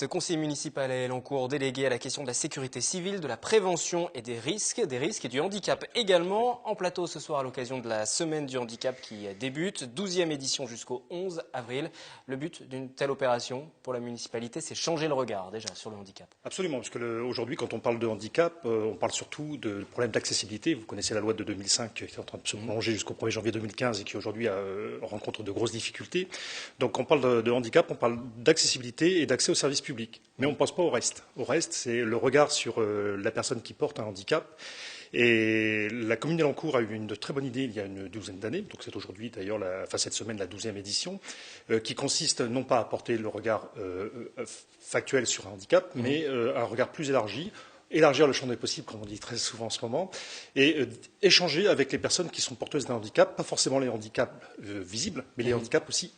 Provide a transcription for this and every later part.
Conseiller municipal à Elancourt, délégué à la question de la sécurité civile, de la prévention et des risques et du handicap également. En plateau ce soir à l'occasion de la semaine du handicap qui débute, 12e édition jusqu'au 11 avril. Le but d'une telle opération pour la municipalité, c'est changer le regard déjà sur le handicap. Absolument, parce que aujourd'hui, quand on parle de handicap, on parle surtout de problèmes d'accessibilité. Vous connaissez la loi de 2005 qui est en train de se prolonger jusqu'au 1er janvier 2015 et qui aujourd'hui rencontre de grosses difficultés. Donc quand on parle de handicap, on parle d'accessibilité et d'accès aux services publics. Mais on ne pense pas au reste. Au reste, c'est le regard sur la personne qui porte un handicap. Et la commune d'Elancourt a eu une très bonne idée il y a une douzaine d'années, donc c'est aujourd'hui d'ailleurs, cette semaine, la 12e édition, qui consiste non pas à porter le regard factuel sur un handicap, mais un regard plus élargi, élargir le champ des possibles, comme on dit très souvent en ce moment, et échanger avec les personnes qui sont porteuses d'un handicap, pas forcément les handicaps visibles, mais les handicaps aussi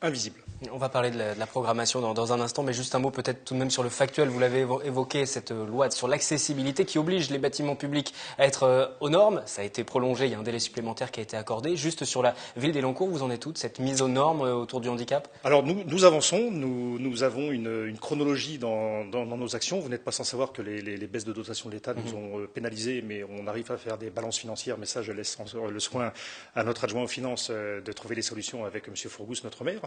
invisibles. On va parler de la programmation dans un instant, mais juste un mot peut-être tout de même sur le factuel. Vous l'avez évoqué, cette loi sur l'accessibilité qui oblige les bâtiments publics à être aux normes. Ça a été prolongé, il y a un délai supplémentaire qui a été accordé. Juste sur la ville d'Elancourt, vous en êtes où de cette mise aux normes autour du handicap? Alors nous avançons, nous avons une chronologie dans nos actions. Vous n'êtes pas sans savoir que les baisses de dotation de l'État nous ont pénalisés, mais on arrive à faire des balances financières. Mais ça, je laisse le soin à notre adjoint aux finances de trouver les solutions avec M. Fourgous, notre maire.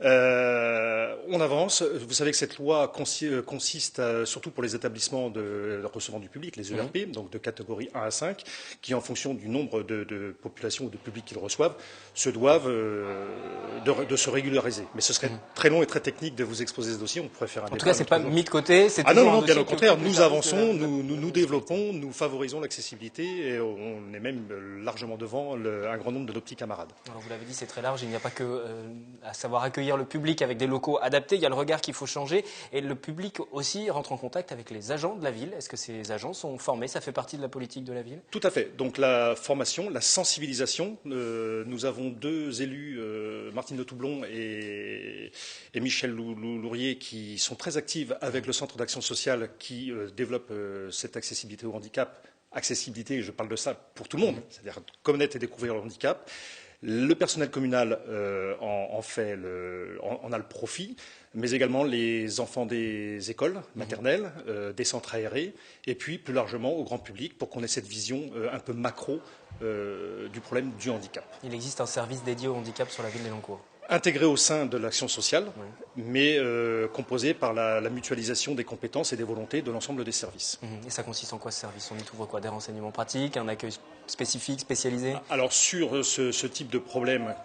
On avance. Vous savez que cette loi consiste surtout pour les établissements de recevant du public, les ERP, donc de catégorie 1 à 5, qui en fonction du nombre de populations ou de publics qu'ils reçoivent, se doivent de se régulariser. Mais ce serait très long et très technique de vous exposer ce dossier. On pourrait faire un débat. En tout cas, c'est pas mis de côté. Ah non, bien au contraire. Nous avançons, nous développons, nous favorisons l'accessibilité et on est même largement devant un grand nombre de nos petits camarades. Alors vous l'avez dit, c'est très large. Il n'y a pas que à savoir accueillir le public avec des locaux adaptés. Il y a le regard qu'il faut changer et le public aussi rentre en contact avec les agents de la ville. Est-ce que ces agents sont formés? Ça fait partie de la politique de la ville? Tout à fait. Donc la formation, la sensibilisation. Nous avons deux élus, Martine de Toublon et Michel Lourier, qui sont très actives avec le Centre d'action sociale qui développe cette accessibilité au handicap. Accessibilité, je parle de ça pour tout le monde, c'est-à-dire connaître et découvrir le handicap. Le personnel communal en a le profit, mais également les enfants des écoles maternelles, des centres aérés, et puis plus largement au grand public pour qu'on ait cette vision un peu macro du problème du handicap. Il existe un service dédié au handicap sur la ville d'Elancourt. Intégré au sein de l'action sociale, mais composé par la mutualisation des compétences et des volontés de l'ensemble des services. Et ça consiste en quoi ce service? On y trouve quoi? Des renseignements pratiques, un accueil spécifique, spécialisé? Alors sur ce type de problème,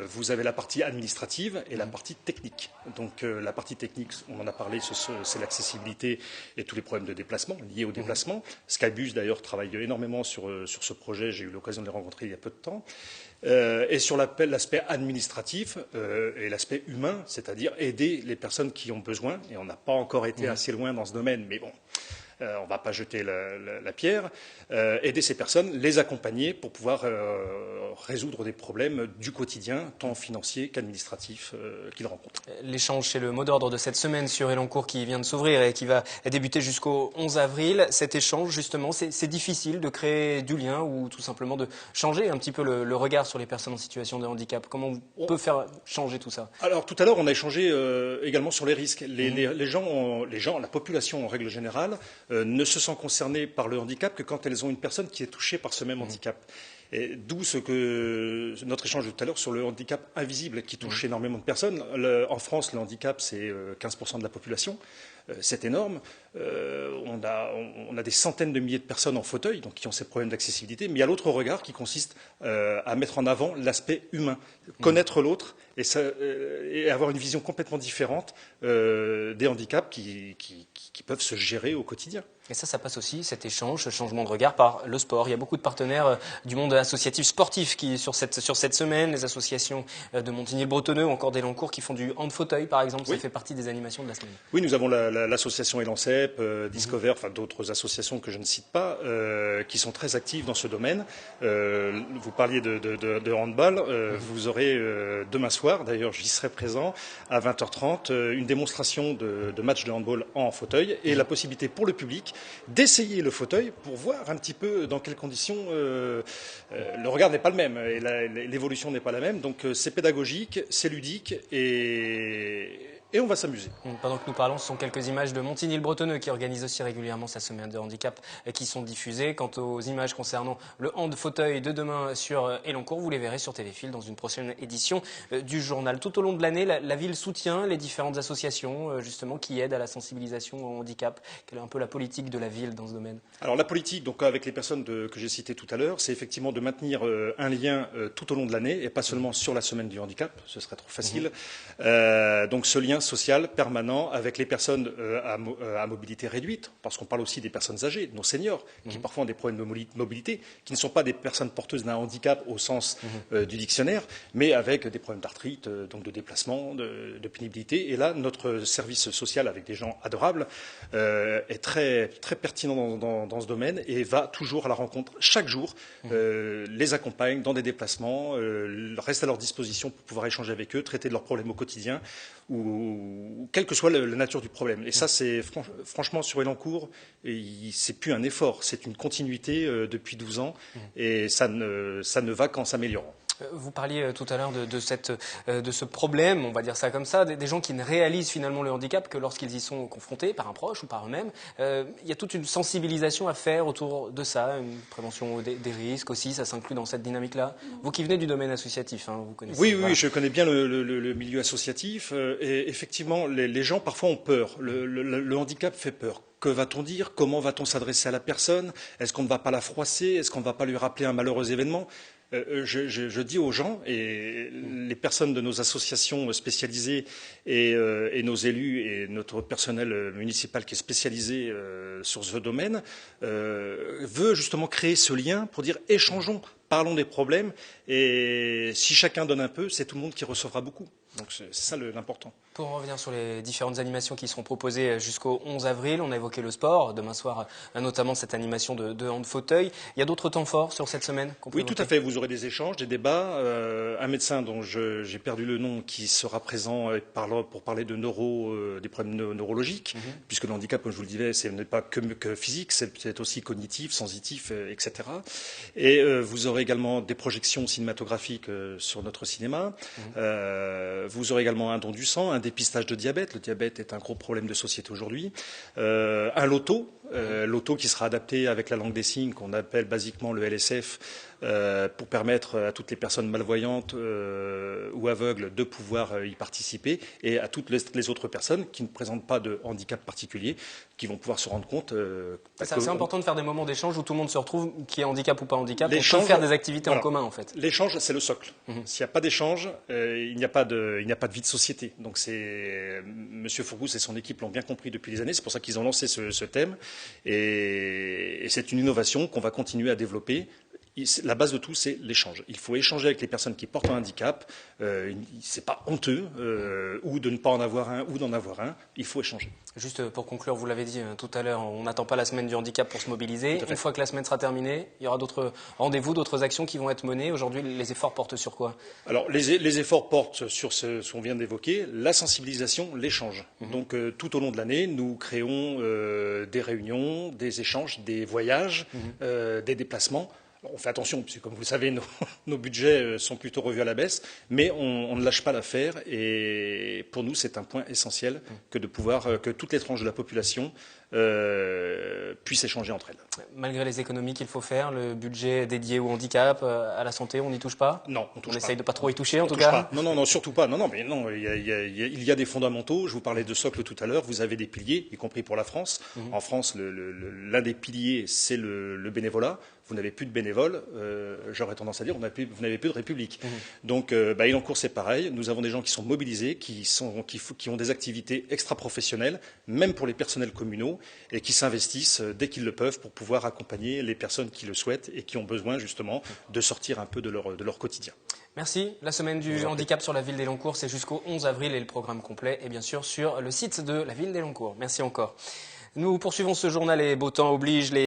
vous avez la partie administrative et la partie technique. Donc la partie technique, on en a parlé, c'est l'accessibilité et tous les problèmes de déplacement, liés au déplacement. Skybus d'ailleurs travaille énormément sur ce projet, j'ai eu l'occasion de les rencontrer il y a peu de temps. Et sur l'aspect administratif et l'aspect humain, c'est-à-dire aider les personnes qui ont besoin, et on n'a pas encore été assez loin dans ce domaine, mais bon, on ne va pas jeter la pierre, aider ces personnes, les accompagner pour pouvoir résoudre des problèmes du quotidien, tant financiers qu'administratifs qu'ils rencontrent. L'échange, c'est le mot d'ordre de cette semaine sur Elancourt qui vient de s'ouvrir et qui va débuter jusqu'au 11 avril. Cet échange, justement, c'est difficile de créer du lien ou tout simplement de changer un petit peu le regard sur les personnes en situation de handicap. Comment on peut faire changer tout ça? Alors tout à l'heure, on a échangé également sur les risques. Les gens, la population en règle générale, ne se sent concernée par le handicap que quand elles ont une personne qui est touchée par ce même handicap. D'où notre échange de tout à l'heure sur le handicap invisible qui touche énormément de personnes. En France, le handicap, c'est 15% de la population. C'est énorme. On a des centaines de milliers de personnes en fauteuil, donc qui ont ces problèmes d'accessibilité. Mais il y a l'autre regard qui consiste à mettre en avant l'aspect humain, connaître l'autre et avoir une vision complètement différente des handicaps qui peuvent se gérer au quotidien. Et ça passe aussi, cet échange, ce changement de regard par le sport. Il y a beaucoup de partenaires du monde associatif sportif qui, sur cette semaine, les associations de Montigny-le-Bretonneux ou encore d'Elancourt qui font du hand-fauteuil, par exemple. Ça fait partie des animations de la semaine. Oui, nous avons l'association Elancep, Discover, enfin d'autres associations que je ne cite pas, qui sont très actives dans ce domaine. Vous parliez de handball. Vous aurez demain soir, d'ailleurs j'y serai présent, à 20h30, une démonstration de match de handball en fauteuil et la possibilité pour le public d'essayer le fauteuil pour voir un petit peu dans quelles conditions le regard n'est pas le même et l'évolution n'est pas la même. Donc c'est pédagogique, c'est ludique et et on va s'amuser. Pendant que nous parlons, ce sont quelques images de Montigny-le-Bretonneux qui organise aussi régulièrement sa semaine de handicap qui sont diffusées. Quant aux images concernant le hand fauteuil de demain sur Elancourt, vous les verrez sur Téléfil dans une prochaine édition du journal. Tout au long de l'année, la ville soutient les différentes associations justement qui aident à la sensibilisation au handicap. Quelle est un peu la politique de la ville dans ce domaine? Alors la politique, donc avec les personnes que j'ai citées tout à l'heure, c'est effectivement de maintenir un lien tout au long de l'année et pas seulement sur la semaine du handicap, ce serait trop facile. Donc ce lien social permanent avec les personnes à mobilité réduite, parce qu'on parle aussi des personnes âgées, nos seniors, qui parfois ont des problèmes de mobilité, qui ne sont pas des personnes porteuses d'un handicap au sens du dictionnaire, mais avec des problèmes d'arthrite, donc de déplacement, de pénibilité. Et là, notre service social avec des gens adorables est très, très pertinent dans ce domaine et va toujours à la rencontre chaque jour, les accompagne dans des déplacements, reste à leur disposition pour pouvoir échanger avec eux, traiter de leurs problèmes au quotidien ou quelle que soit la nature du problème. Et ça, c'est franchement sur Elancourt, c'est plus un effort, c'est une continuité depuis 12 ans et ça ne va qu'en s'améliorant. Vous parliez tout à l'heure de ce problème, on va dire ça comme ça, des gens qui ne réalisent finalement le handicap que lorsqu'ils y sont confrontés par un proche ou par eux-mêmes. Il y a toute une sensibilisation à faire autour de ça, une prévention des risques aussi, ça s'inclut dans cette dynamique-là. Vous qui venez du domaine associatif, vous connaissez. Oui, voilà. Je connais bien le milieu associatif et effectivement, les gens parfois ont peur. Le handicap fait peur. Que va-t-on dire? Comment va-t-on s'adresser à la personne? Est-ce qu'on ne va pas la froisser? Est-ce qu'on ne va pas lui rappeler un malheureux événement? Je dis aux gens, et les personnes de nos associations spécialisées et nos élus et notre personnel municipal qui est spécialisé sur ce domaine, veut justement créer ce lien pour dire échangeons, parlons des problèmes, et si chacun donne un peu, c'est tout le monde qui recevra beaucoup. Donc c'est ça l'important. Pour revenir sur les différentes animations qui seront proposées jusqu'au 11 avril, on a évoqué le sport, demain soir notamment cette animation de hand fauteuil. Il y a d'autres temps forts sur cette semaine qu'on peut Oui, tout à fait. Vous aurez des échanges, des débats. Un médecin dont j'ai perdu le nom qui sera présent pour parler de des problèmes neurologiques, puisque le handicap, comme je vous le disais, ce n'est pas que physique, c'est aussi cognitif, sensitif, etc. Et vous aurez également des projections cinématographiques sur notre cinéma. Vous aurez également un don du sang, un dépistage de diabète. Le diabète est un gros problème de société aujourd'hui. Un loto. L'auto qui sera adapté avec la langue des signes qu'on appelle basiquement le LSF pour permettre à toutes les personnes malvoyantes ou aveugles de pouvoir y participer et à toutes les autres personnes qui ne présentent pas de handicap particulier qui vont pouvoir se rendre compte. C'est important de faire des moments d'échange où tout le monde se retrouve, qui est handicap ou pas handicap, pour faire des activités en commun en fait. L'échange, c'est le socle. S'il n'y a pas d'échange, il n'y a pas de vie de société. Donc Monsieur Fourgous et son équipe l'ont bien compris depuis des années. C'est pour ça qu'ils ont lancé ce thème. Et c'est une innovation qu'on va continuer à développer. La base de tout, c'est l'échange. Il faut échanger avec les personnes qui portent un handicap. C'est pas honteux ou de ne pas en avoir un ou d'en avoir un. Il faut échanger. Juste pour conclure, vous l'avez dit tout à l'heure, on n'attend pas la semaine du handicap pour se mobiliser. Une fois que la semaine sera terminée, il y aura d'autres rendez-vous, d'autres actions qui vont être menées. Aujourd'hui, les efforts portent sur quoi? Alors, les efforts portent sur ce qu'on vient d'évoquer, la sensibilisation, l'échange. Donc, tout au long de l'année, nous créons des réunions, des échanges, des voyages, des déplacements. On fait attention, puisque comme vous le savez, nos budgets sont plutôt revus à la baisse, mais on ne lâche pas l'affaire. Et pour nous, c'est un point essentiel que de pouvoir que toutes les tranches de la population puissent échanger entre elles. Malgré les économies qu'il faut faire, le budget dédié au handicap, à la santé, on n'y touche pas? Non, on touche pas. On essaye de pas trop y toucher, en tout cas. Pas. Non, surtout pas. Non, mais non, il y a des fondamentaux. Je vous parlais de socle tout à l'heure. Vous avez des piliers, y compris pour la France. En France, l'un des piliers, c'est le bénévolat. Vous n'avez plus de bénévoles, j'aurais tendance à dire, vous n'avez plus de république. Donc, Elancourt, c'est pareil. Nous avons des gens qui sont mobilisés, qui ont des activités extra-professionnelles, même pour les personnels communaux, et qui s'investissent dès qu'ils le peuvent pour pouvoir accompagner les personnes qui le souhaitent et qui ont besoin justement de sortir un peu de leur quotidien. Merci. La semaine du handicap sur la ville d'Elancourt, c'est jusqu'au 11 avril et le programme complet est bien sûr sur le site de la ville d'Elancourt. Merci encore. Nous poursuivons ce journal et beau temps oblige.